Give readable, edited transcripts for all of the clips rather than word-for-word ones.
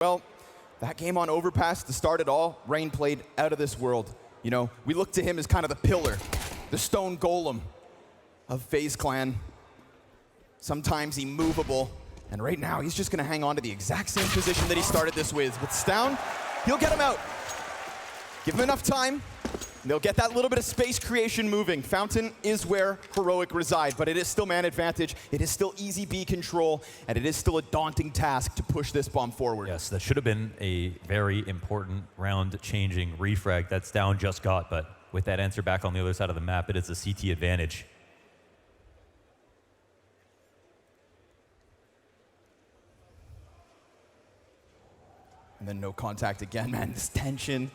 Well, that game on Overpass to start it all, Rain played out of this world. You know, we look to him as kind of the pillar, the stone golem of FaZe Clan. Sometimes immovable, and right now he's just going to hang on to the exact same position that he started this with. With Stown, he'll get him out. Give him enough time, and they'll get that little bit of space creation moving. Fountain is where Heroic reside, but it is still man advantage. It is still easy B control, and it is still a daunting task to push this bomb forward. Yes, that should have been a very important round-changing refrag that Stown just got, but with that answer back on the other side of the map, it is a CT advantage. And then no contact again, man, this tension.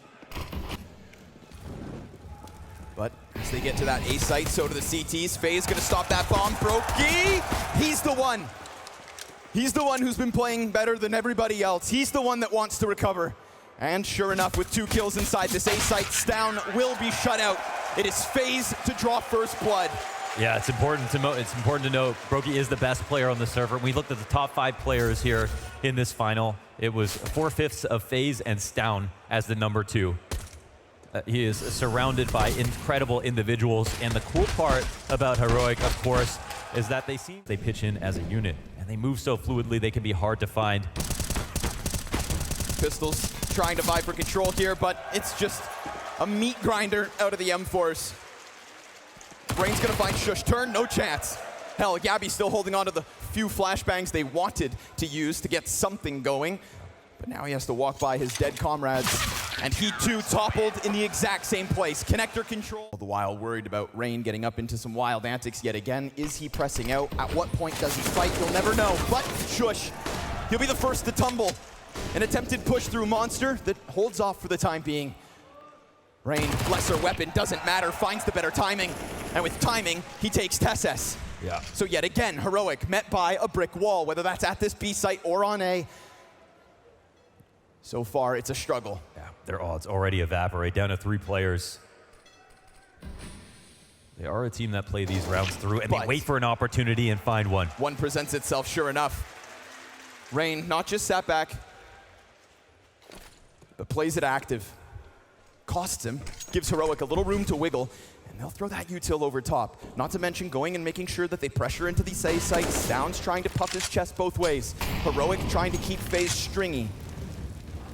But as they get to that A site, so do the CTs. FaZe gonna stop that bomb. Brokey, he's the one. He's the one who's been playing better than everybody else. He's the one that wants to recover. And sure enough, with 2 kills inside this A site, Stown will be shut out. It is FaZe to draw first blood. Yeah, it's important to note Brokey is the best player on the server. We looked at the top 5 players here in this final. It was 4/5 of FaZe and Stown as the number 2. He is surrounded by incredible individuals, and the cool part about Heroic, of course, is that they pitch in as a unit, and they move so fluidly they can be hard to find. Pistols trying to vie for control here, but it's just a meat grinder out of the M4s. Rain's gonna find Shush turn, no chance. Hell, Gabby's still holding on to the few flashbangs they wanted to use to get something going. But now he has to walk by his dead comrades. And he too toppled in the exact same place. Connector control. All the while worried about Rain getting up into some wild antics yet again. Is he pressing out? At what point does he fight? You'll never know. But Shush, he'll be the first to tumble. An attempted push through Monster that holds off for the time being. Rain, lesser weapon, doesn't matter, finds the better timing. And with timing, he takes Tesses. Yeah. So yet again, Heroic met by a brick wall, whether that's at this B site or on A. So far, it's a struggle. Yeah, their odds already evaporate down to 3 players. They are a team that play these rounds through, and they wait for an opportunity and find one. One presents itself, sure enough. Rain not just sat back, but plays it active. Costs him, gives Heroic a little room to wiggle, and they'll throw that util over top. Not to mention going and making sure that they pressure into these A sites. Stown's trying to puff his chest both ways. Heroic trying to keep FaZe stringy.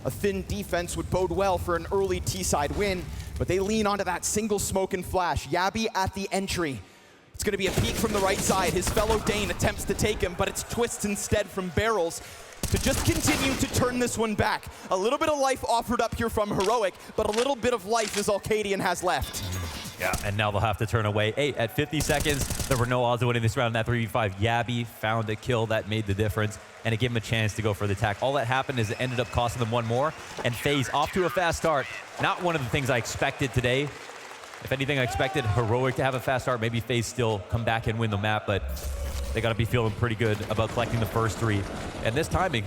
A thin defense would bode well for an early T-side win, but they lean onto that single smoke and flash. Yabby at the entry. It's gonna be a peek from the right side. His fellow Dane attempts to take him, but it's twists instead from barrels to just continue to turn this one back. A little bit of life offered up here from Heroic, but a little bit of life is all Cadian has left. Yeah, and now they'll have to turn away. Hey, at 50 seconds, there were no odds of winning this round in that 3v5. Yabby found a kill that made the difference, and it gave him a chance to go for the attack. All that happened is it ended up costing them 1 more, and FaZe off to a fast start. Not one of the things I expected today. If anything, I expected Heroic to have a fast start. Maybe FaZe still come back and win the map, but they got to be feeling pretty good about collecting the first 3. And this timing,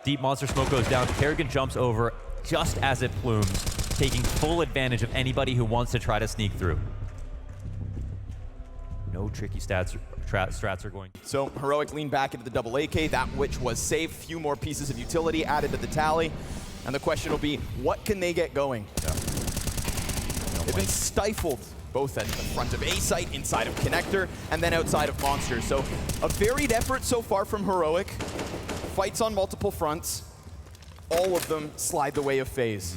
deep monster smoke goes down. Kerrigan jumps over just as it plumes, taking full advantage of anybody who wants to try to sneak through. No tricky strats are going. So Heroic leaned back into the double AK, that which was saved. Few more pieces of utility added to the tally. And the question will be, what can they get going? Yeah. They've been stifled, both at the front of A site, inside of Connector, and then outside of Monster. So a varied effort so far from Heroic. Fights on multiple fronts. All of them slide the way of FaZe.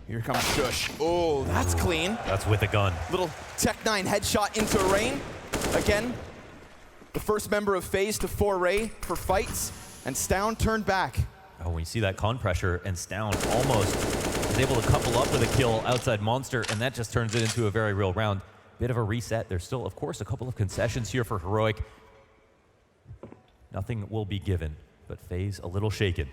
Here comes Shush. Oh, that's clean. That's with a gun. Little Tech 9 headshot into Rain. Again, the first member of FaZe to foray for fights, and Stown turned back. Oh, when you see that con pressure, and Stown almost is able to couple up with a kill outside Monster, and that just turns it into a very real round. Bit of a reset. There's still, of course, a couple of concessions here for Heroic. Nothing will be given, but FaZe a little shaken.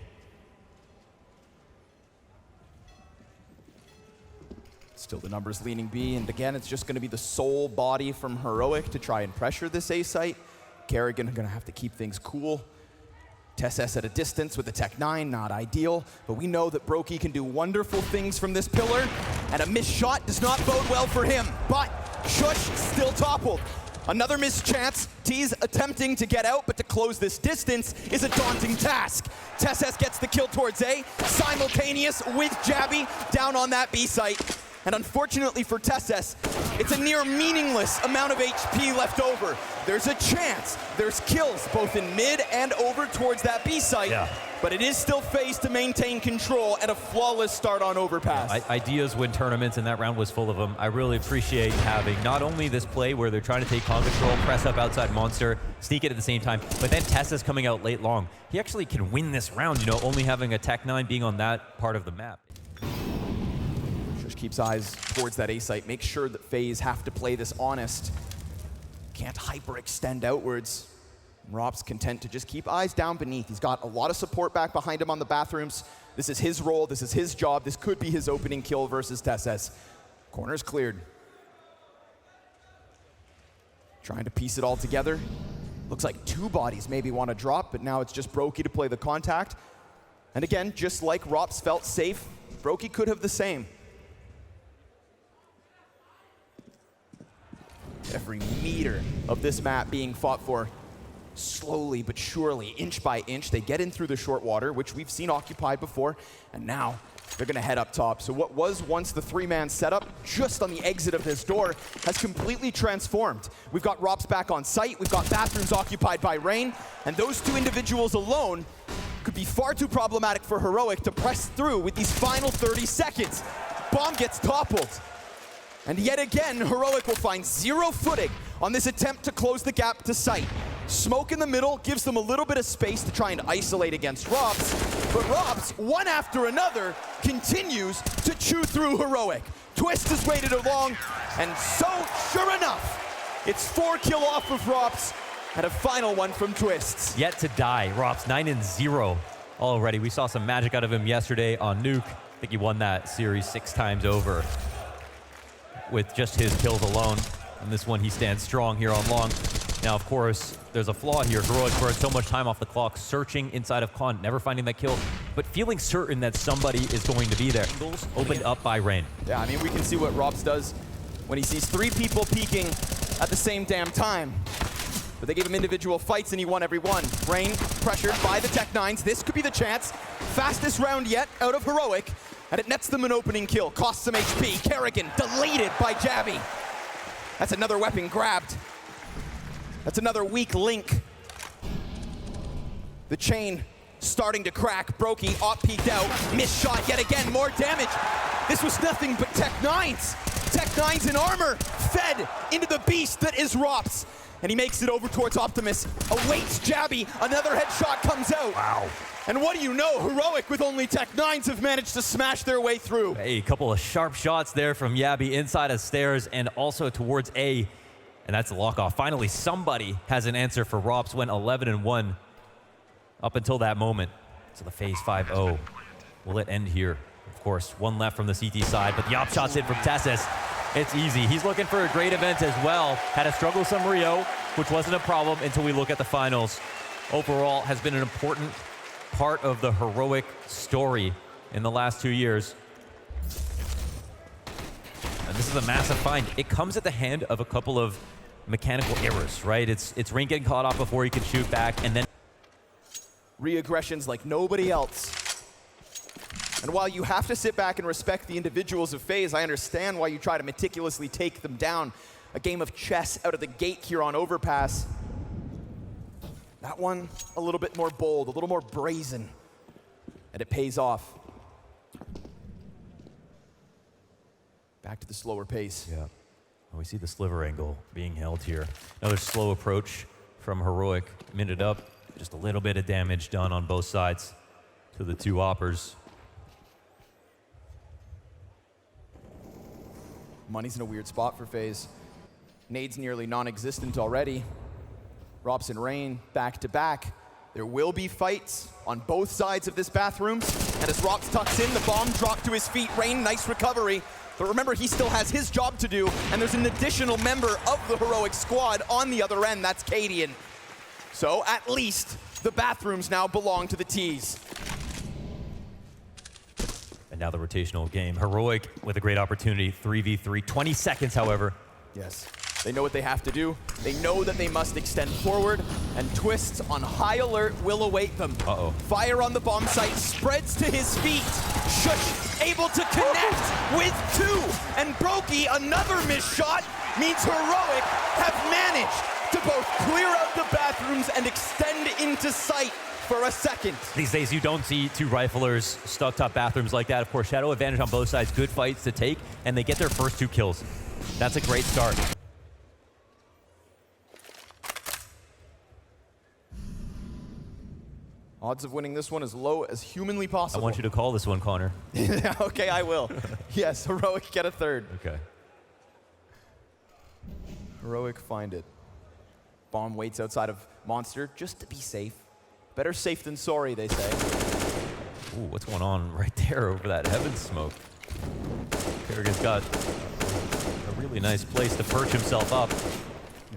Still the numbers leaning B, and again, it's just going to be the sole body from Heroic to try and pressure this A site. Kerrigan going to have to keep things cool. Tesses at a distance with the Tech 9, not ideal, but we know that Brokey can do wonderful things from this pillar, and a missed shot does not bode well for him. But Shush still toppled. Another missed chance. T's attempting to get out, but to close this distance is a daunting task. TeSeS gets the kill towards A, simultaneous with Jabby down on that B site. And unfortunately for TeSeS, it's a near meaningless amount of HP left over. There's a chance, there's kills both in mid and over towards that B site, but it is still FaZe to maintain control and a flawless start on Overpass. Ideas win tournaments, and that round was full of them. I really appreciate having not only this play where they're trying to take con control, press up outside Monster, sneak it at the same time, but then TeSeS coming out late long. He actually can win this round, you know, only having a Tech-9 being on that part of the map. Shush keeps eyes towards that A site. Make sure that FaZe have to play this honest. Can't hyperextend outwards. Rop's content to just keep eyes down beneath. He's got a lot of support back behind him on the bathrooms. This is his role, this is his job. This could be his opening kill versus TeSeS. Corner's cleared. Trying to piece it all together. Looks like two bodies maybe want to drop, but now it's just Brokey to play the contact. And again, just like Rop's felt safe, Brokey could have the same. Every meter of this map being fought for slowly but surely, inch by inch. They get in through the short water, which we've seen occupied before, and now they're going to head up top. So what was once the three-man setup, just on the exit of this door, has completely transformed. We've got Rops back on site, we've got bathrooms occupied by Rain, and those two individuals alone could be far too problematic for Heroic to press through with these final 30 seconds. Bomb gets toppled. And yet again, Heroic will find zero footing on this attempt to close the gap to site. Smoke in the middle gives them a little bit of space to try and isolate against Rops, but Rops, one after another, continues to chew through Heroic. Twist has waited along, and so, sure enough, it's 4 kill off of Rops, and a final one from Twists. Yet to die, Rops 9-0 already. We saw some magic out of him yesterday on Nuke. I think he won that series 6 times over with just his kills alone. And this one, he stands strong here on long. Now, of course, there's a flaw here. Heroic burned so much time off the clock, searching inside of Con, never finding that kill, but feeling certain that somebody is going to be there. Angles opened up by Rain. Yeah, I mean, we can see what Rops does when he sees 3 people peeking at the same damn time. But they gave him individual fights, and he won every one. Rain pressured by the Tech-9s. This could be the chance. Fastest round yet out of Heroic, and it nets them an opening kill. Costs some HP. Kerrigan deleted by Jabby. That's another weapon grabbed. That's another weak link. The chain starting to crack. Brokey op-peeked out. Missed shot yet again. More damage. This was nothing but Tech-9s. Tech-9s in armor fed into the beast that is Rops. And he makes it over towards Optimus. Awaits Jabby. Another headshot comes out. Wow. And what do you know? Heroic with only Tech-9s have managed to smash their way through. Hey, a couple of sharp shots there from Yabby inside of stairs and also towards A. And that's a lock-off. Finally, somebody has an answer for Rops. Went 11-1 up until that moment. So the FaZe 5-0. Will it end here? Of course, one left from the CT side, but the op shot's in from TeSeS. It's easy. He's looking for a great event as well. Had a strugglesome Rio, which wasn't a problem until we look at the finals. Overall, has been an important part of the Heroic story in the last 2 years. And this is a massive find. It comes at the hand of a couple of mechanical errors, right? It's Rain getting caught off before he can shoot back, and then Re-aggressions like nobody else. And while you have to sit back and respect the individuals of FaZe, I understand why you try to meticulously take them down. A game of chess out of the gate here on Overpass. That one, a little bit more bold, a little more brazen, and it pays off. Back to the slower pace. yeah, we see the sliver angle being held here. Another slow approach from Heroic. Minute up, just a little bit of damage done on both sides to the two oppers. Money's in a weird spot for FaZe. Nade's nearly non-existent already. Rops and Rain back to back. There will be fights on both sides of this bathroom. And as Rops tucks in, the bomb dropped to his feet. Rain, nice recovery. But remember, he still has his job to do, and there's an additional member of the Heroic squad on the other end. That's Cadian. So at least the bathrooms now belong to the T's. And now the rotational game. Heroic with a great opportunity, 3v3. 20 seconds, however. Yes. They know what they have to do. They know that they must extend forward, and Twist on high alert will await them. Uh-oh. Fire on the bomb site, spreads to his feet. Shush able to connect with two, and Brokey, another missed shot, means Heroic have managed to both clear out the bathrooms and extend into sight for a second. These days, you don't see two riflers stuck top bathrooms like that. Of course, shadow advantage on both sides, good fights to take, and they get their first 2 kills. That's a great start. Odds of winning this one as low as humanly I possible. want you to call this one, Connor. Yeah, okay, I will. Yes, Heroic get a third. Okay. Heroic find it. Bomb waits outside of Monster just to be safe. Better safe than sorry, they say. Ooh, what's going on right there over that heaven smoke? Kerrigan's got a really nice place to perch himself up.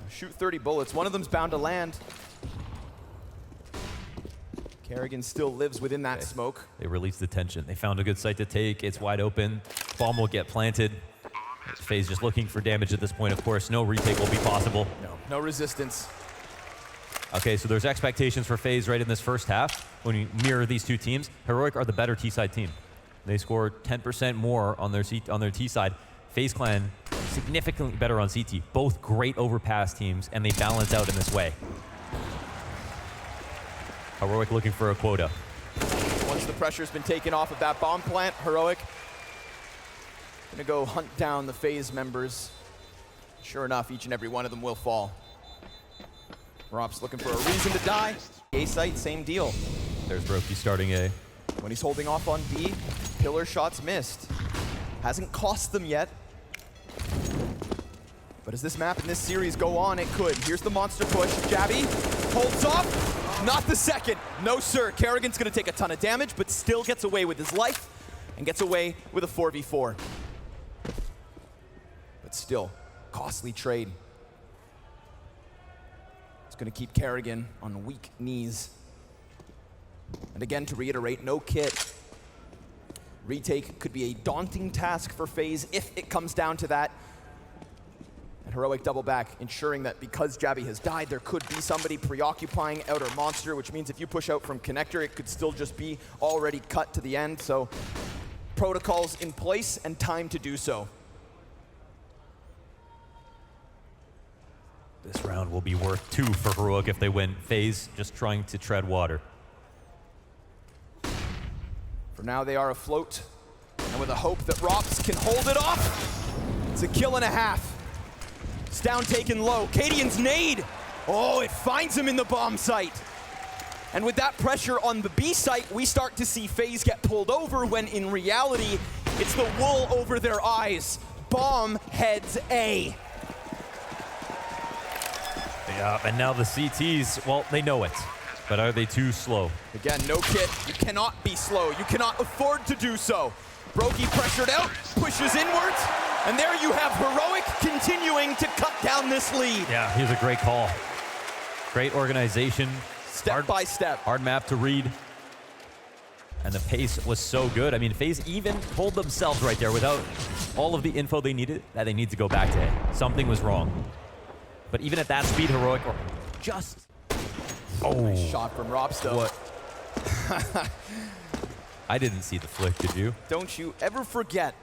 Shoot 30 bullets. One of them's bound to land. Kerrigan still lives within that smoke. They released the tension. They found a good site to take. It's wide open. Bomb will get planted. FaZe just looking for damage at this point, of course. No retake will be possible. No resistance. Okay, so there's expectations for FaZe right in this first half. When you mirror these two teams, Heroic are the better T-side team. They score 10% more on their T side. FaZe Clan significantly better on CT. Both great overpass teams, and they balance out in this way. Heroic looking for a quota. Once the pressure's been taken off of that bomb plant, Heroic gonna go hunt down the FaZe members. Sure enough, each and every one of them will fall. Rop's looking for a reason to die. A site, same deal. There's Brokey starting A. When he's holding off on B, pillar shots missed. Hasn't cost them yet. But as this map and this series go on, it could. Here's the monster push. Jabby holds off. Not the second. No, sir. Kerrigan's going to take a ton of damage, but still gets away with his life and gets away with a 4v4. But still, costly trade. It's going to keep Kerrigan on weak knees. And again, to reiterate, no kit. Retake could be a daunting task for FaZe if it comes down to that. And Heroic double back, ensuring that because Jabby has died, there could be somebody preoccupying outer monster, which means if you push out from connector, it could still just be already cut to the end. So protocols in place and time to do so. This round will be worth 2 for Heroic if they win. FaZe just trying to tread water. For now, they are afloat. And with a hope that Rops can hold it off, it's a kill and a half. It's down taken low. Cadian's nade. Oh, it finds him in the bomb site. And with that pressure on the B site, we start to see FaZe get pulled over when in reality, it's the wool over their eyes. Bomb heads A. Yeah, and now the CTs, well, they know it. But are they too slow? Again, no kit. You cannot be slow. You cannot afford to do so. Brokey pressured out, pushes inwards, and there you have Heroic continuing to cut down this lead. Yeah, here's a great call. Great organization. Step by step. Hard map to read. And the pace was so good. I mean, FaZe even told themselves right there without all of the info they needed that they need to go back to A. Something was wrong. But even at that speed, Heroic are just... Oh. Nice shot from Rops, though. What? I didn't see the flick, did you? Don't you ever forget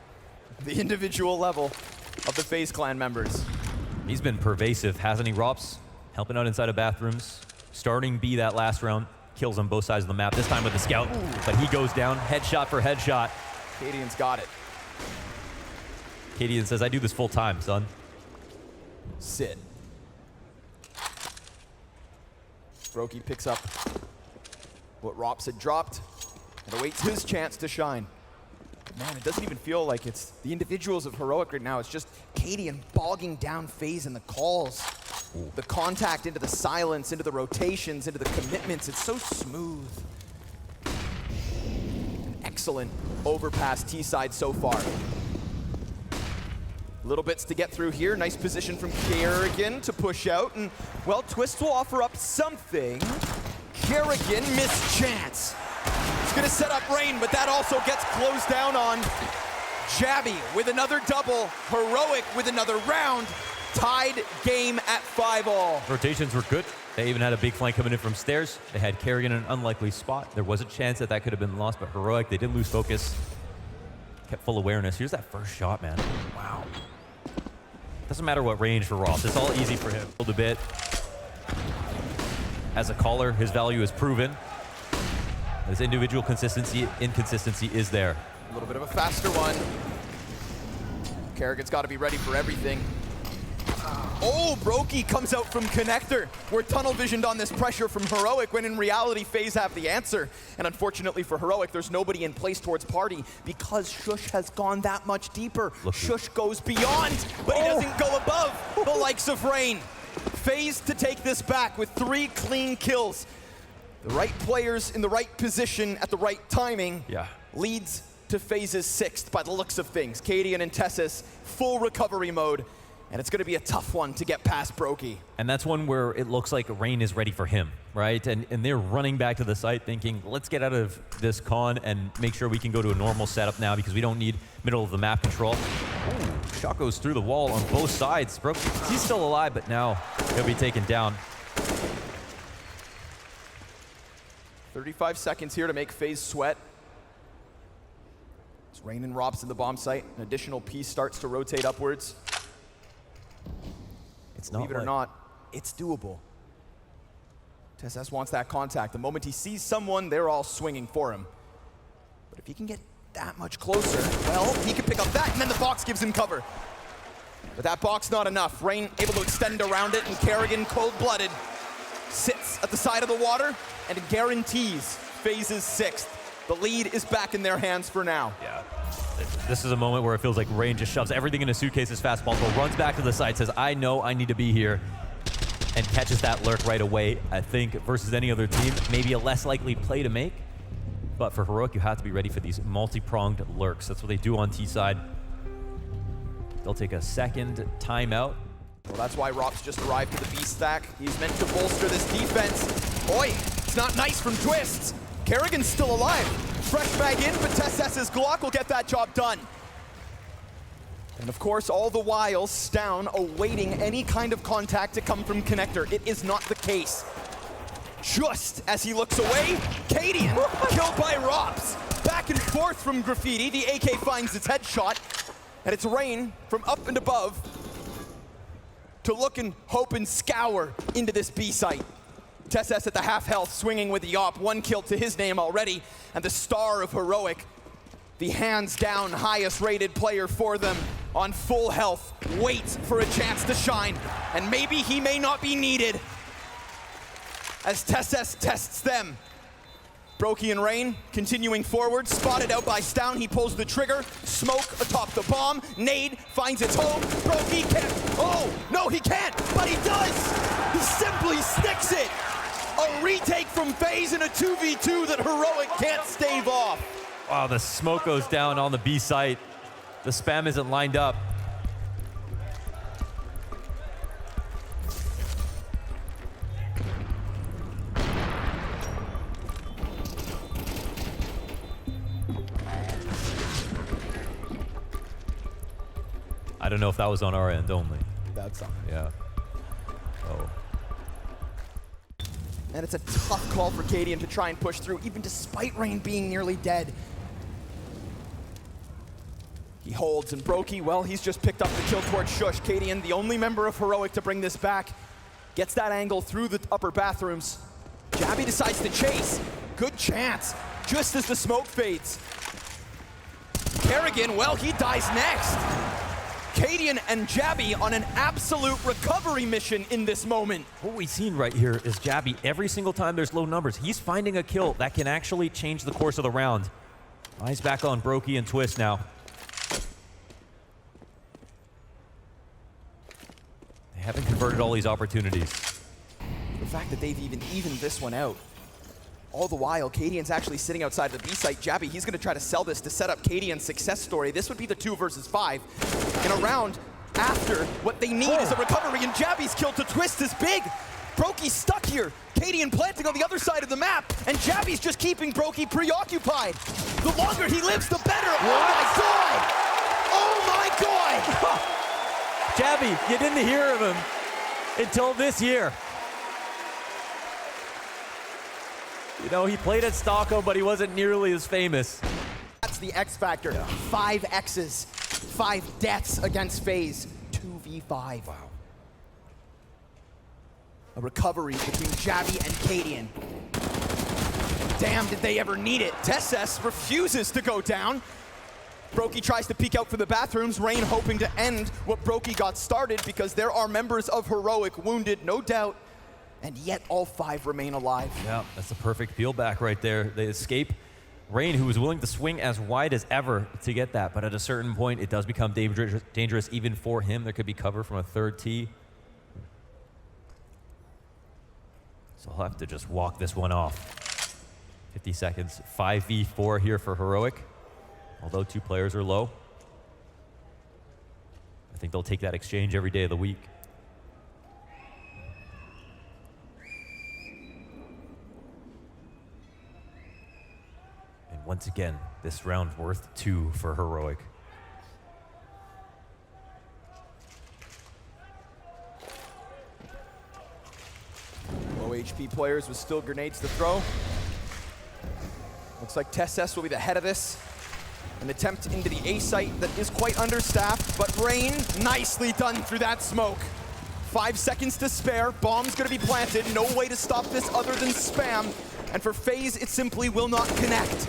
the individual level of the FaZe Clan members. He's been pervasive, hasn't he, Rops? Helping out inside of bathrooms. Starting B that last round. Kills on both sides of the map, this time with the scout. Ooh. But he goes down, headshot for headshot. Cadian's got it. Cadian says, I do this full time, son. Sit. Brokey picks up what Rops had dropped and awaits his chance to shine. Man, it doesn't even feel like it's the individuals of Heroic right now. It's just Cadian bogging down FaZe in the calls. Ooh. The contact into the silence, into the rotations, into the commitments. It's so smooth. An excellent overpass T-side so far. Little bits to get through here. Nice position from Kerrigan to push out. And, well, Twist will offer up something. Kerrigan missed chance. He's going to set up Rain, but that also gets closed down on. Jabby with another double. Heroic with another round. Tied game at 5-all. Rotations were good. They even had a big flank coming in from stairs. They had Kerrigan in an unlikely spot. There was a chance that that could have been lost, but Heroic, they did lose focus. Kept full awareness. Here's that first shot, man. Wow. Doesn't matter what range for Ross. It's all easy for him. A bit. As a caller, his value is proven. His individual inconsistency is there. A little bit of a faster one. Kerrigan's got to be ready for everything. Oh, Brokey comes out from connector. We're tunnel visioned on this pressure from Heroic when in reality FaZe have the answer. And unfortunately for Heroic, there's nobody in place towards Party because Shush has gone that much deeper. Shush goes beyond, but he doesn't go above the likes of Rain. FaZe to take this back with 3 clean kills. The right players in the right position at the right timing leads to FaZe's 6th by the looks of things. Cadian and Tessis, full recovery mode. And it's going to be a tough one to get past Brokey. And that's one where it looks like Rain is ready for him, right? And they're running back to the site thinking, let's get out of this con and make sure we can go to a normal setup now because we don't need middle of the map control. Ooh, shot goes through the wall on both sides. Brokey, he's still alive, but now he'll be taken down. 35 seconds here to make FaZe sweat. It's Rain and Robs in the bomb site. An additional piece starts to rotate upwards. Believe it or not, it's doable. TSS wants that contact. The moment he sees someone, they're all swinging for him. But if he can get that much closer, well, he can pick up that, and then the box gives him cover. But that box not enough. Rain able to extend around it, and Kerrigan, cold-blooded, sits at the side of the water and guarantees FaZe's 6th. The lead is back in their hands for now. Yeah. This is a moment where it feels like Rain just shoves everything in a suitcase as fast as possible, runs back to the side, says, I know I need to be here, and catches that lurk right away. I think versus any other team, maybe a less likely play to make. But for Heroic, you have to be ready for these multi-pronged lurks. That's what they do on T-side. They'll take a second timeout. Well, that's why Rops just arrived to the B stack. He's meant to bolster this defense. Oi, it's not nice from Twists. Kerrigan's still alive. Fresh bag in, but TSS's Glock will get that job done. And of course, all the while, Stown awaiting any kind of contact to come from connector. It is not the case. Just as he looks away, Cadian killed by Rops. Back and forth from Graffiti. The AK finds its headshot. And it's Rain from up and above to look and hope and scour into this B site. TSS at the half health, swinging with the op. 1 kill to his name already. And the star of Heroic, the hands down highest rated player for them on full health, waits for a chance to shine. And maybe he may not be needed as TSS tests them. Brokey and Rain continuing forward, spotted out by Stown. He pulls the trigger, smoke atop the bomb. Nade finds its home. Brokey can't. Oh, no, he can't, but he does. He simply sticks it. A retake from FaZe in a 2v2 that Heroic can't stave off. Wow, the smoke goes down on the B site. The spam isn't lined up. I don't know if that was on our end only. That's on. Yeah. Oh. And it's a tough call for Cadian to try and push through, even despite Rain being nearly dead. He holds, and Brokey, well, he's just picked up the kill towards Shush. Cadian, the only member of Heroic to bring this back, gets that angle through the upper bathrooms. Jabby decides to chase. Good chance, just as the smoke fades. Kerrigan, well, he dies next. Cadian and Jabby on an absolute recovery mission in this moment. What we've seen right here is Jabby, every single time there's low numbers, he's finding a kill that can actually change the course of the round. Eyes back on Brokey and Twist now. They haven't converted all these opportunities. The fact that they've even evened this one out. All the while, Cadian's actually sitting outside the B site. Jabby, he's going to try to sell this to set up Cadian's success story. This would be the 2 versus 5. In a round after what they need is a recovery, and Jabby's kill to Twist is big. Brokey's stuck here. Cadian planting on the other side of the map, and Jabby's just keeping Brokey preoccupied. The longer he lives, the better. Oh my god! Oh my god! Jabby, you didn't hear of him until this year. You know, he played at Stockholm, but he wasn't nearly as famous. That's the X factor. 5 X's, 5 deaths against FaZe. 2v5. Wow. A recovery between Jabby and Cadian. Damn, did they ever need it? Tesses refuses to go down. Brokey tries to peek out for the bathrooms. Rain hoping to end what Brokey got started because there are members of Heroic wounded, no doubt. And yet all 5 remain alive. Yeah, that's a perfect peel back right there. They escape. Rain, who was willing to swing as wide as ever to get that, but at a certain point, it does become dangerous even for him. There could be cover from a third T. So he'll have to just walk this one off. 50 seconds, 5v4 here for Heroic. Although 2 players are low. I think they'll take that exchange every day of the week. And once again, this round worth 2 for Heroic. Low HP players with still grenades to throw. Looks like Tesses will be the head of this. An attempt into the A site that is quite understaffed, but Rain nicely done through that smoke. 5 seconds to spare, bomb's gonna be planted, no way to stop this other than spam. And for FaZe, it simply will not connect.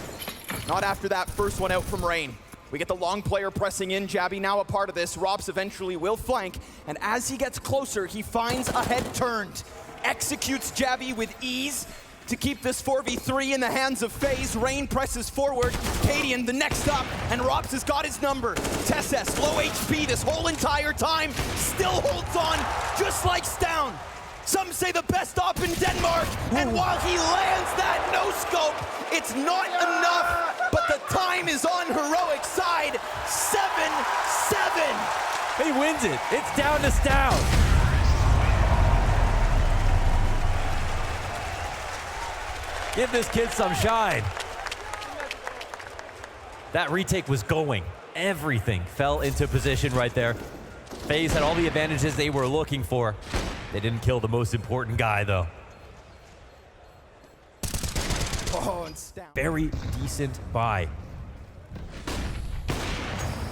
Not after that first one out from Rain. We get the long player pressing in, Jabby now a part of this. Robs eventually will flank, and as he gets closer, he finds a head turned. Executes Jabby with ease to keep this 4v3 in the hands of FaZe. Rain presses forward, Cadian the next up, and Robs has got his number. Tesses, low HP this whole entire time, still holds on, just like Stown. Some say the best op in Denmark, and while he lands that no-scope, it's not enough, but the time is on Heroic side. 7-7. He wins it. It's down to Stown. Give this kid some shine. That retake was going. Everything fell into position right there. FaZe had all the advantages they were looking for. They didn't kill the most important guy, though. Oh, and Stown. Very decent buy.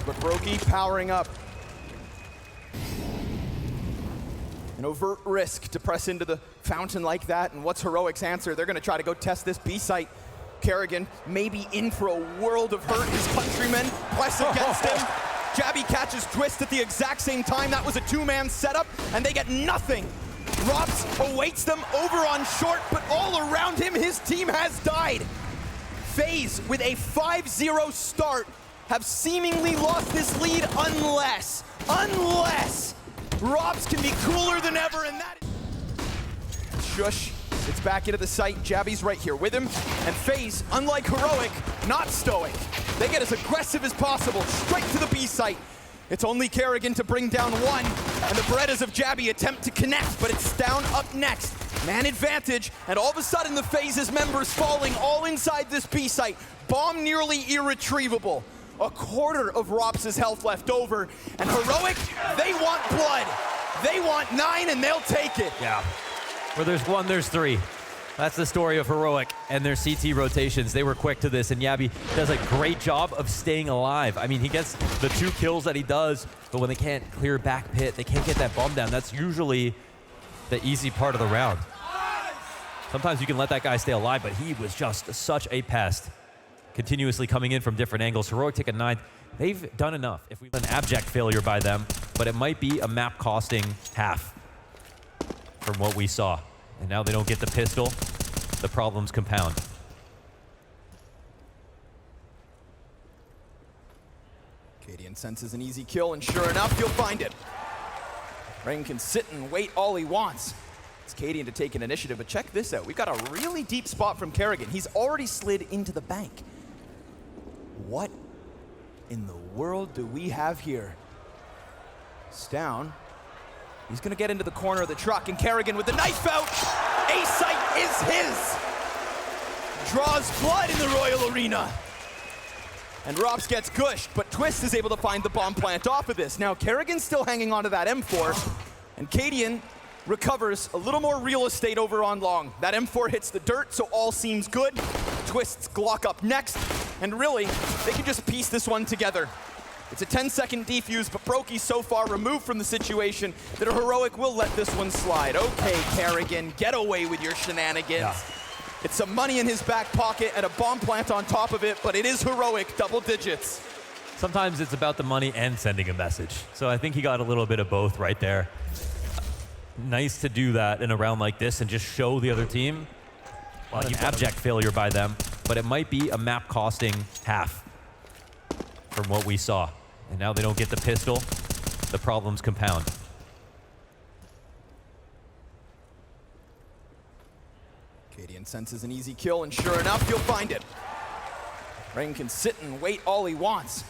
But Brokey powering up. An overt risk to press into the fountain like that, and what's Heroic's answer? They're gonna try to go test this B site. Kerrigan may be in for a world of hurt. His countrymen press against him. Jabby catches Twist at the exact same time. That was a 2-man setup, and they get nothing. Robs awaits them over on short, but all around him, his team has died. FaZe, with a 5-0 start, have seemingly lost this lead unless Robs can be cooler than ever, and that is... Shush, it's back into the site. Jabby's right here with him, and FaZe, unlike Heroic, not stoic. They get as aggressive as possible, straight to the B site. It's only Kerrigan to bring down one, and the Berettas of Jabby attempt to connect, but it's Stown up next. Man advantage, and all of a sudden the FaZe's members falling all inside this B site. Bomb nearly irretrievable. A quarter of Robs' health left over, and Heroic, they want blood. They want 9, and they'll take it. Yeah. Where there's 1, there's 3. That's the story of Heroic and their CT rotations. They were quick to this, and Jabby does a great job of staying alive. I mean, he gets the 2 kills that he does, but when they can't clear back pit, they can't get that bomb down. That's usually the easy part of the round. Sometimes you can let that guy stay alive, but he was just such a pest. Continuously coming in from different angles. Heroic take a 9th. They've done enough. If we an abject failure by them, but it might be a map costing half from what we saw. And now they don't get the pistol. The problems compound. Cadian senses an easy kill, and sure enough, you'll find it. Rain can sit and wait all he wants. It's Cadian to take an initiative, but check this out. We've got a really deep spot from Kerrigan. He's already slid into the bank. What in the world do we have here? Stown. He's gonna get into the corner of the truck, and Kerrigan with the knife out. A site is his. Draws blood in the Royal Arena. And Robs gets gushed, but Twist is able to find the bomb plant off of this. Now Kerrigan's still hanging on to that M4, and Cadian recovers a little more real estate over on long. That M4 hits the dirt, so all seems good. Twist's Glock up next, and really, they can just piece this one together. It's a 10-second defuse, but Brokey's so far removed from the situation that Heroic will let this one slide. Okay, Kerrigan, get away with your shenanigans. Yeah. It's some money in his back pocket and a bomb plant on top of it, but it is Heroic, double digits. Sometimes it's about the money and sending a message. So I think he got a little bit of both right there. Nice to do that in a round like this and just show the other team an abject failure by them, but it might be a map costing half from what we saw. And now they don't get the pistol, the problems compound. Cadian senses an easy kill, and sure enough, you'll find it. Rain can sit and wait all he wants.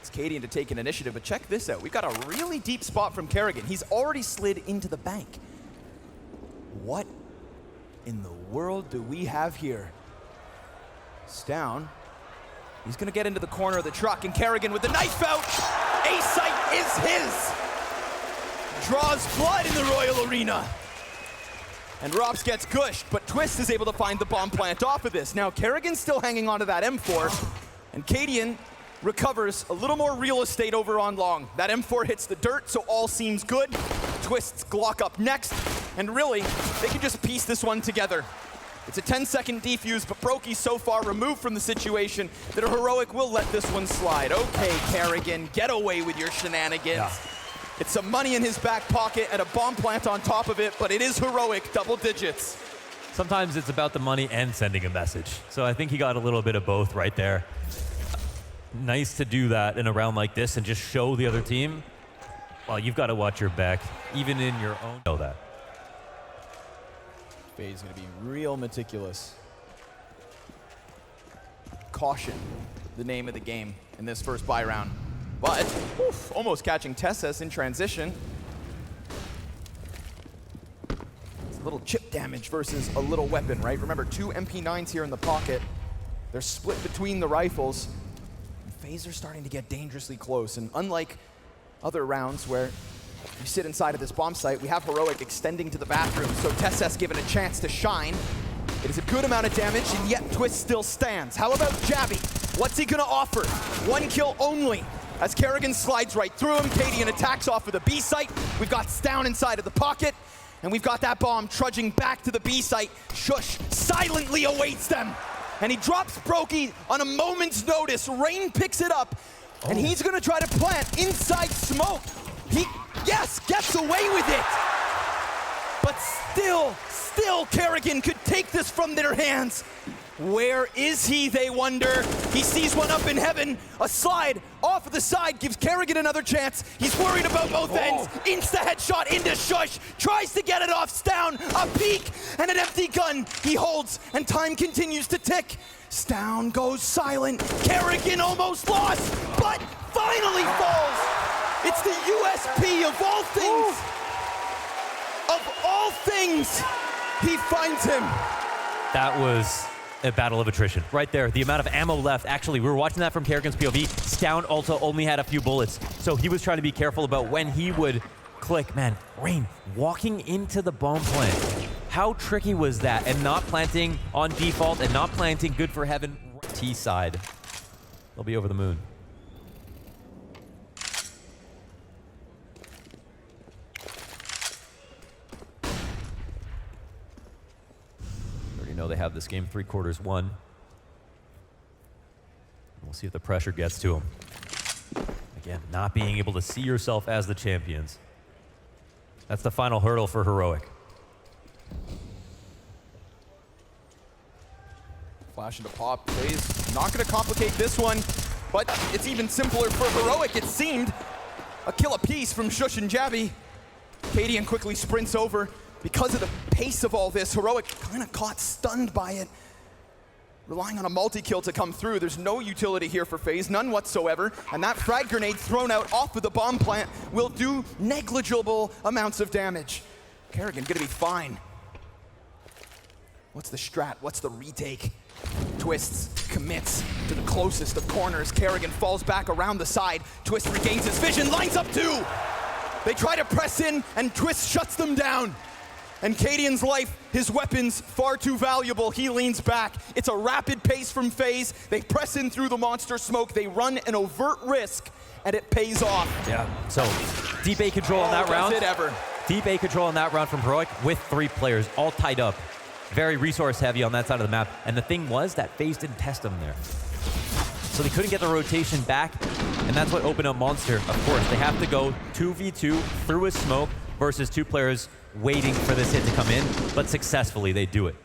It's Cadian to take an initiative, but check this out. We've got a really deep spot from Kerrigan. He's already slid into the bank. What in the world do we have here? Stown. He's gonna get into the corner of the truck, and Kerrigan with the knife out. A-site is his. Draws blood in the Royal Arena. And Robs gets gushed, but Twist is able to find the bomb plant off of this. Now Kerrigan's still hanging on to that M4, and Cadian recovers a little more real estate over on long. That M4 hits the dirt, so all seems good. Twist's Glock up next, and really, they can just piece this one together. It's a 10-second defuse, but Brokey's so far removed from the situation that Heroic will let this one slide. Okay, Kerrigan, get away with your shenanigans. Yeah. It's some money in his back pocket and a bomb plant on top of it, but it is Heroic, double digits. Sometimes it's about the money and sending a message. So I think he got a little bit of both right there. Nice to do that in a round like this and just show the other team, well, you've got to watch your back, even in your own. Know that. FaZe gonna be real meticulous. Caution, the name of the game in this first buy round. But, oof, almost catching Tesses in transition. It's a little chip damage versus a little weapon, right? Remember, 2 MP9s here in the pocket. They're split between the rifles. And FaZe are starting to get dangerously close. And unlike other rounds where you sit inside of this bomb site, we have Heroic extending to the bathroom, so Tesses given a chance to shine. It is a good amount of damage, and yet Twist still stands. How about Jabby? What's he gonna offer? 1 kill only. As Kerrigan slides right through him, Cadian attacks off of the B site. We've got Stown inside of the pocket, and we've got that bomb trudging back to the B site. Shush silently awaits them, and he drops Brokey on a moment's notice. Rain picks it up, and he's gonna try to plant inside smoke. He, yes, gets away with it. But still Kerrigan could take this from their hands. Where is he, they wonder? He sees one up in heaven. A slide off of the side gives Kerrigan another chance. He's worried about both ends. Insta headshot into Shush. Tries to get it off Stown. A peek and an empty gun. He holds, and time continues to tick. Stown goes silent. Kerrigan almost lost, but finally falls. It's the USP of all things. Of all things, he finds him. That was a battle of attrition right there. The amount of ammo left. Actually, we were watching that from Kerrigan's POV. Stown also only had a few bullets, so he was trying to be careful about when he would click. Man, Rain walking into the bomb plant. How tricky was that? And not planting on default and not planting good for heaven. T side. They'll be over the moon. Know they have this game 3/4 won. We'll see if the pressure gets to them. Again, not being able to see yourself as the champions. That's the final hurdle for Heroic. Flash into pop. FaZe not going to complicate this one, but it's even simpler for Heroic, it seemed. A kill apiece from Shush and Jabby. Cadian quickly sprints over. Because of the pace of all this, Heroic kind of caught stunned by it. Relying on a multi-kill to come through. There's no utility here for FaZe, none whatsoever. And that frag grenade thrown out off of the bomb plant will do negligible amounts of damage. Kerrigan gonna be fine. What's the strat? What's the retake? Twists commits to the closest of corners. Kerrigan falls back around the side. Twist regains his vision, lines up two. They try to press in, and Twist shuts them down. And Cadian's life, his weapons, far too valuable. He leans back. It's a rapid pace from FaZe. They press in through the monster smoke. They run an overt risk, and it pays off. Yeah, so deep A control on that round. Does it ever. Deep A control on that round from Heroic with 3 players all tied up. Very resource heavy on that side of the map. And the thing was that FaZe didn't test them there. So they couldn't get the rotation back, and that's what opened up Monster. Of course, they have to go 2v2 through a smoke versus 2 players waiting for this hit to come in, but successfully they do it.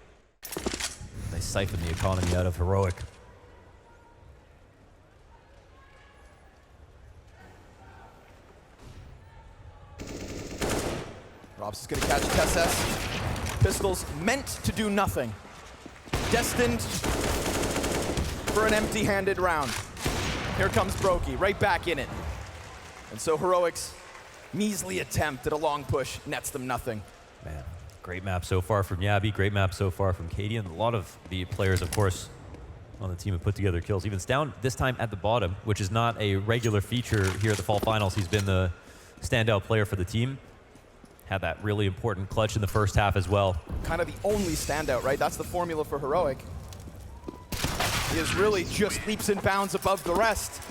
They siphon the economy out of Heroic. Robs is going to catch TSS. Pistols meant to do nothing. Destined for an empty-handed round. Here comes Brokey, right back in it. And so Heroic's measly attempt at a long push nets them nothing. Man, great map so far from Yabi, great map so far from Cadian. A lot of the players, of course, on the team have put together kills. Even Down this time at the bottom, which is not a regular feature here at the Fall Finals. He's been the standout player for the team. Had that really important clutch in the first half as well. Kind of the only standout, right? That's the formula for Heroic. He is really just leaps and bounds above the rest.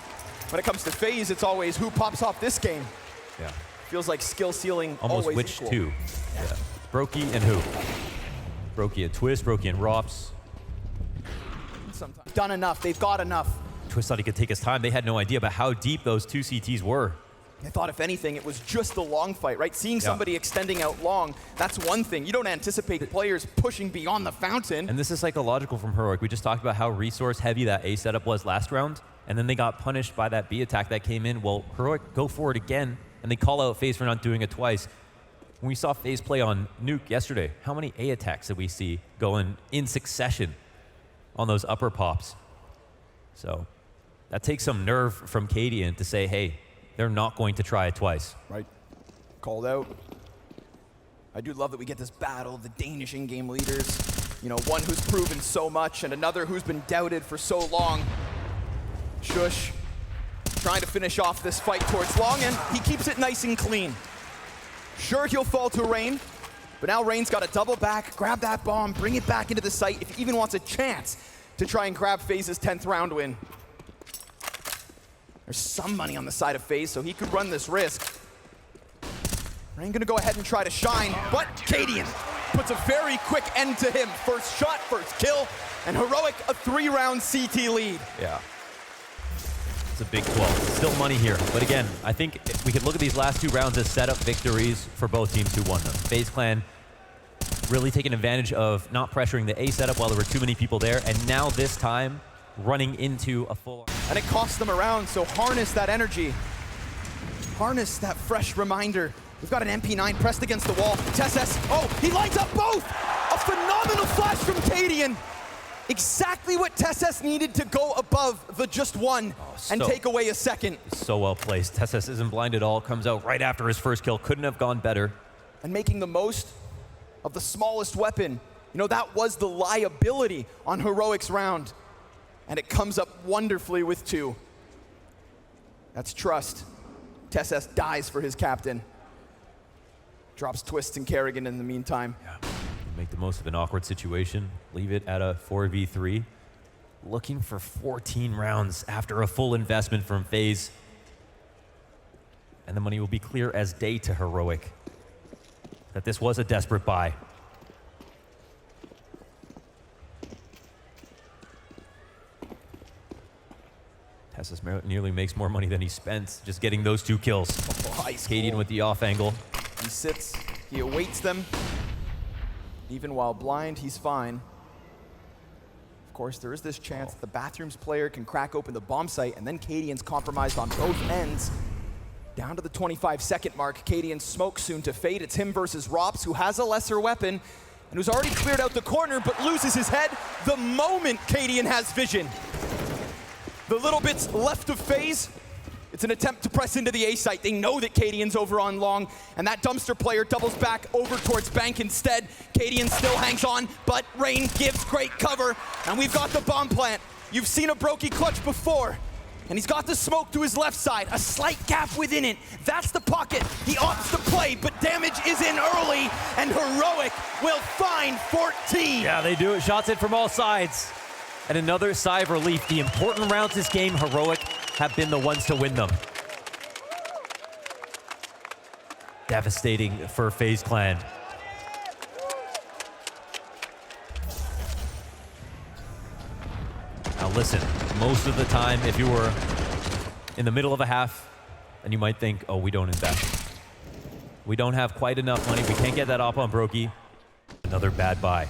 When it comes to FaZe, it's always who pops off this game. Yeah. Feels like skill ceiling almost always which equal. 2? Yeah. Brokey and who? Brokey and Twist, Brokey and Rops. Sometimes done enough, they've got enough. Twist thought he could take his time. They had no idea about how deep those 2 CTs were. I thought if anything, it was just the long fight, right? Seeing somebody extending out long, that's one thing. You don't anticipate players pushing beyond the fountain. And this is psychological from Heroic. We just talked about how resource heavy that A setup was last round, and then they got punished by that B attack that came in. Well, Heroic go for it again, and they call out FaZe for not doing it twice. When we saw FaZe play on NUKE yesterday, how many A attacks did we see going in succession on those upper pops? So that takes some nerve from Cadian to say, hey, they're not going to try it twice. Right. Called out. I do love that we get this battle of the Danish in-game leaders. You know, one who's proven so much and another who's been doubted for so long. Shush trying to finish off this fight towards long, and he keeps it nice and clean. Sure, he'll fall to Rain, but now Rain's got to double back, grab that bomb, bring it back into the site if he even wants a chance to try and grab FaZe's 10th round win. There's some money on the side of FaZe, so he could run this risk. Rain gonna go ahead and try to shine, but Cadian puts a very quick end to him. First shot, first kill, and Heroic a 3-round CT lead. Yeah. It's a big 12. Still money here. But again, I think we could look at these last 2 rounds as setup victories for both teams who won them. FaZe Clan really taking advantage of not pressuring the A setup while there were too many people there, and now this time running into a full... And it costs them a round, so harness that energy. Harness that fresh reminder. We've got an MP9 pressed against the wall. TSS, oh, he lines up both! A phenomenal flash from Cadian. Exactly what TSS needed to go above the just one and take away a second. So well placed. TSS isn't blind at all, comes out right after his first kill. Couldn't have gone better. And making the most of the smallest weapon. You know, that was the liability on Heroic's round. And it comes up wonderfully with 2. That's trust. TSS dies for his captain. Drops Twist and Kerrigan in the meantime. Yeah. Make the most of an awkward situation. Leave it at a 4v3. Looking for 14 rounds after a full investment from FaZe. And the money will be clear as day to Heroic that this was a desperate buy. TSS nearly makes more money than he spent just getting those 2 kills. Cadian with the off angle. He sits, he awaits them. Even while blind, he's fine. Of course, there is this chance that the Bathrooms player can crack open the bomb site, and then Cadian's compromised on both ends. Down to the 25-second mark, Cadian's smoke soon to fade. It's him versus Rops, who has a lesser weapon, and who's already cleared out the corner, but loses his head the moment Cadian has vision. The little bits left of FaZe, it's an attempt to press into the A site. They know that Cadian's over on long, and that dumpster player doubles back over towards Bank instead. Cadian still hangs on, but Rain gives great cover, and we've got the bomb plant. You've seen a Brokey clutch before. And he's got the smoke to his left side, a slight gap within it. That's the pocket. He opts to play, but damage is in early, and Heroic will find 14. Yeah, they do it. Shots in from all sides. And another sigh of relief. The important rounds this game, Heroic have been the ones to win them. Devastating for FaZe Clan. Now listen, most of the time, if you were in the middle of a half, and you might think, oh, we don't invest. We don't have quite enough money. We can't get that off on Brokey. Another bad buy.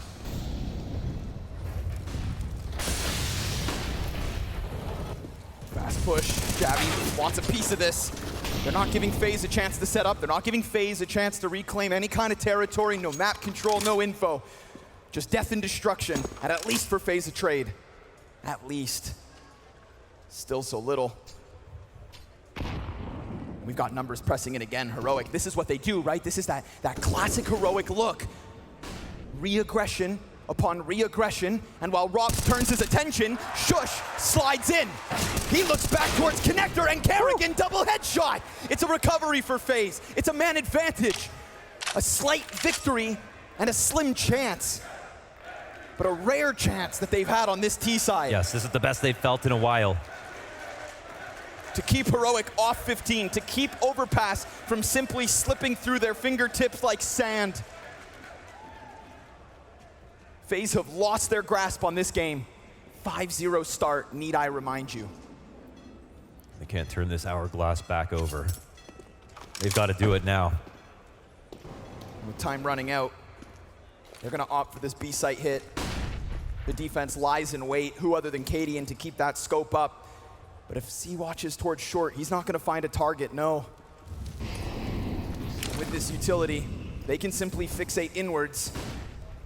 Fast push. Jabby wants a piece of this. They're not giving FaZe a chance to set up. They're not giving FaZe a chance to reclaim any kind of territory. No map control, no info. Just death and destruction, and at least for FaZe a trade. At least. Still so little. We've got numbers pressing in again. Heroic, this is what they do, right? This is that classic Heroic look. Re-aggression upon re-aggression, and while Robs turns his attention, Shush slides in. He looks back towards Connector, and Kerrigan double headshot. It's a recovery for FaZe. It's a man advantage. A slight victory and a slim chance. But a rare chance that they've had on this T side. Yes, this is the best they've felt in a while. To keep Heroic off 15, to keep Overpass from simply slipping through their fingertips like sand. FaZe have lost their grasp on this game. 5-0 start, need I remind you. They can't turn this hourglass back over. They've got to do it now. With time running out, they're gonna opt for this B site hit. The defense lies in wait. Who other than Cadian to keep that scope up? But if C watches towards short, he's not gonna find a target, no. With this utility, they can simply fixate inwards.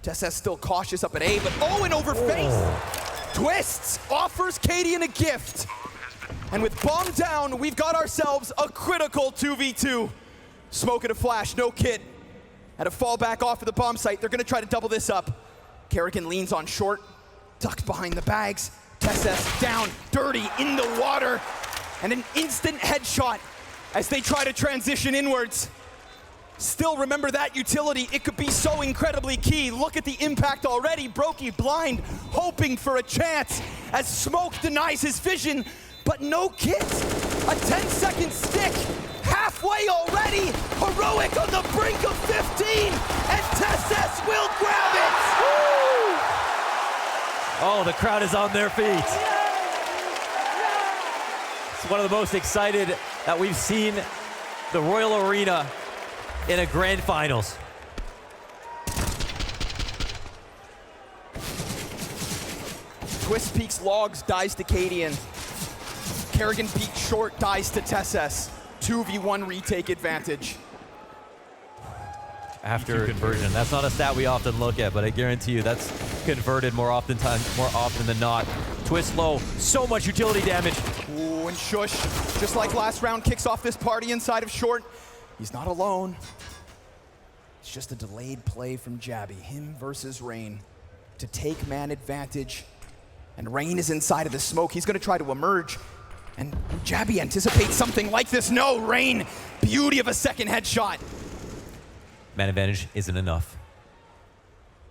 TSS still cautious up at A, but and over FaZe. Twists, offers Cadian a gift. And with bomb down, we've got ourselves a critical 2v2. Smoke at a flash, no kit. And a fallback off of the bomb site. They're gonna try to double this up. Kerrigan leans on short, ducks behind the bags. TSS down, dirty, in the water. And an instant headshot as they try to transition inwards. Still remember that utility, it could be so incredibly key. Look at the impact already. Brokey blind, hoping for a chance as Smoke denies his vision, but no kits. A 10-second stick, halfway already. Heroic on the brink of 15, and TSS will grab it. Woo! Oh, the crowd is on their feet. It's one of the most excited that we've seen the Royal Arena in a grand finals. Twist Peaks logs, dies to Cadian. Kerrigan peak short, dies to TSS. 2v1 retake advantage. After conversion, that's not a stat we often look at, but I guarantee you that's converted more often than not. Twist low, so much utility damage. Ooh, and Shush, just like last round, kicks off this party inside of short. He's not alone. It's just a delayed play from Jabby. Him versus Rain to take man advantage. And Rain is inside of the smoke. He's gonna try to emerge. And Jabby anticipates something like this. No, Rain, beauty of a second headshot. Man advantage isn't enough.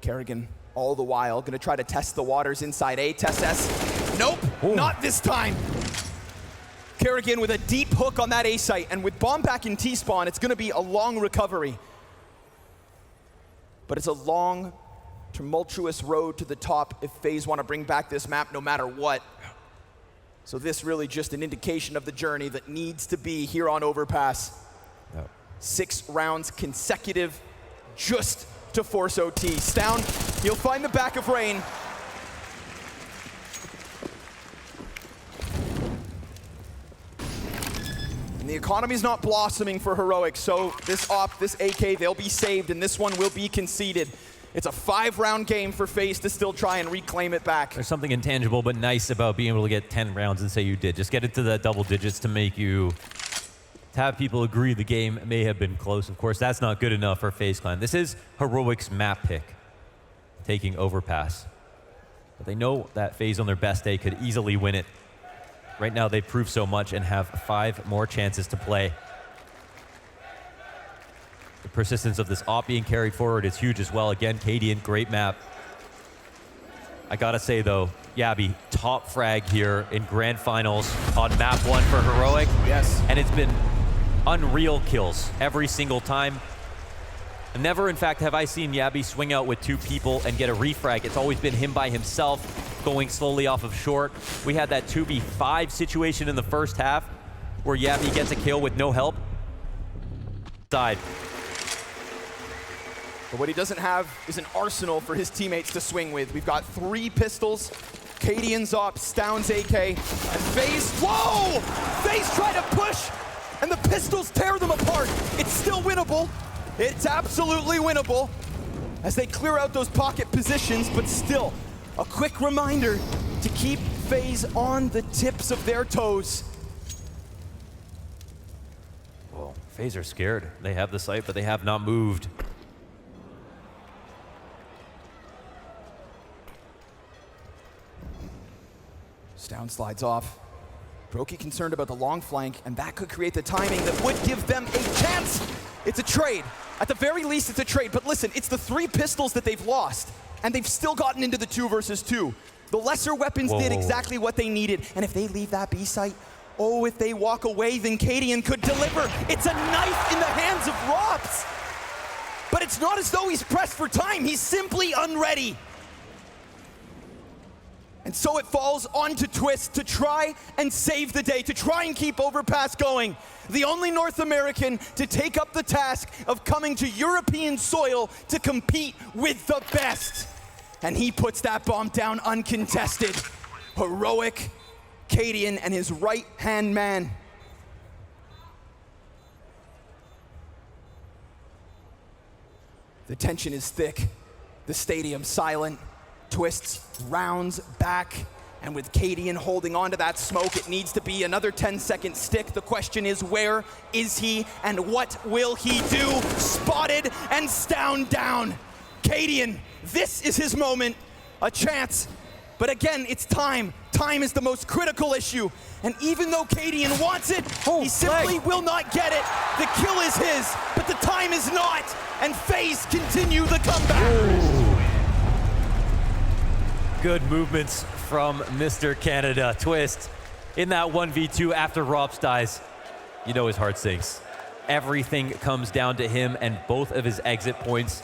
Kerrigan, all the while, gonna try to test the waters inside A. TSS, nope, ooh, not this time. Kerrigan with a deep hook on that A site, and with bomb back in T-spawn, it's gonna be a long recovery. But it's a long, tumultuous road to the top if FaZe wanna bring back this map no matter what. So this really just an indication of the journey that needs to be here on Overpass. Yep. 6 rounds consecutive just to force OT. Stown, he'll find the back of Rain. And the economy's not blossoming for Heroic, so this op, this AK, they'll be saved, and this one will be conceded. It's a 5-round game for FaZe to still try and reclaim it back. There's something intangible but nice about being able to get 10 rounds and say you did. Just get into the double digits to make you, to have people agree the game may have been close. Of course, that's not good enough for FaZe Clan. This is Heroic's map pick, taking Overpass. But they know that FaZe on their best day could easily win it. Right now, they prove so much and have 5 more chances to play. The persistence of this op being carried forward is huge as well. Again, Cadian, great map. I gotta say though, Yabby, top frag here in Grand Finals on map 1 for Heroic. Yes. And it's been unreal kills every single time. Never, in fact, have I seen Yabby swing out with 2 people and get a refrag. It's always been him by himself, going slowly off of short. We had that 2v5 situation in the first half where Yabby gets a kill with no help. Side. But what he doesn't have is an arsenal for his teammates to swing with. We've got 3 pistols, Cadian's op, Stound's AK, and FaZe. Whoa! FaZe try to push, and the pistols tear them apart. It's still winnable. It's absolutely winnable as they clear out those pocket positions, but still, a quick reminder to keep FaZe on the tips of their toes. Well, FaZe are scared. They have the site, but they have not moved. Stound slides off. Brokey concerned about the long flank, and that could create the timing that would give them a chance. It's a trade. At the very least, it's a trade. But listen, it's the 3 pistols that they've lost, and they've still gotten into the 2 versus 2. The lesser weapons did exactly what they needed, and if they leave that B site, oh, if they walk away, then Cadian could deliver. It's a knife in the hands of Robs. But it's not as though he's pressed for time. He's simply unready. And so it falls onto Twist to try and save the day, to try and keep Overpass going. The only North American to take up the task of coming to European soil to compete with the best. And he puts that bomb down uncontested. Heroic, Cadian, and his right-hand man. The tension is thick, the stadium silent. Twists rounds back, and with Cadian holding on to that smoke, it needs to be another 10-second stick. The question is, where is he, and what will he do? Spotted and Stound down. Cadian, this is his moment, a chance. But again, it's time. Time is the most critical issue. And even though Cadian wants it, he simply will not get it. The kill is his, but the time is not. And FaZe continue the comeback. Good movements from Mr. Canada. Twist in that 1v2 after Robs dies. You know his heart sinks. Everything comes down to him, and both of his exit points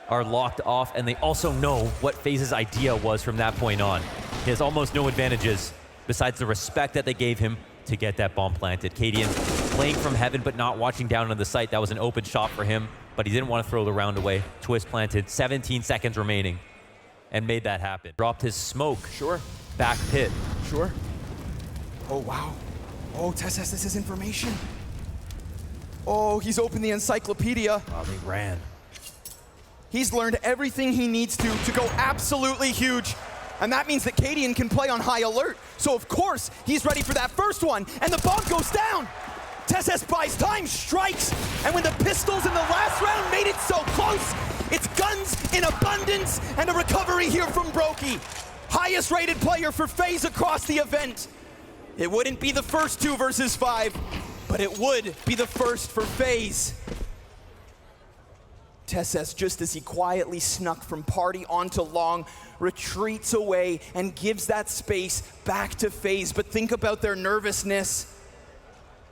are locked off, and they also know what FaZe's idea was from that point on. He has almost no advantages besides the respect that they gave him to get that bomb planted. Cadian playing from heaven but not watching down on the site. That was an open shot for him, but he didn't want to throw the round away. Twist planted, 17 seconds remaining, and made that happen. Dropped his smoke. Sure. Back pit. Sure. Oh, wow. Oh, Tess has this information. Oh, he's opened the encyclopedia. Oh, they ran. He's learned everything he needs to go absolutely huge. And that means that Cadian can play on high alert. So, of course, he's ready for that first one. And the bomb goes down. Tess buys time, strikes. And when the pistols in the last round made it so close, it's guns in abundance and a recovery here from Brokey. Highest rated player for FaZe across the event. It wouldn't be the first 2 versus 5, but it would be the first for FaZe. Tesses, just as he quietly snuck from party onto long, retreats away and gives that space back to FaZe. But think about their nervousness.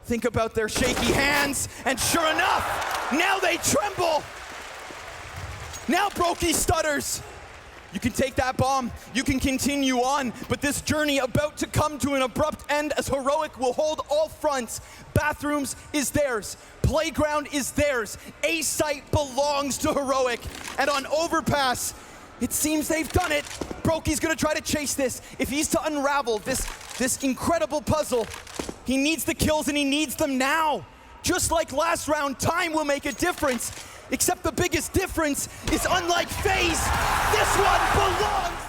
Think about their shaky hands, and sure enough, now they tremble. Now Brokey stutters. You can take that bomb, you can continue on, but this journey about to come to an abrupt end as Heroic will hold all fronts. Bathrooms is theirs, playground is theirs, A site belongs to Heroic, and on Overpass, it seems they've done it. Brokey's gonna try to chase this. If he's to unravel this incredible puzzle, he needs the kills and he needs them now. Just like last round, time will make a difference. Except the biggest difference is, unlike FaZe, this one belongs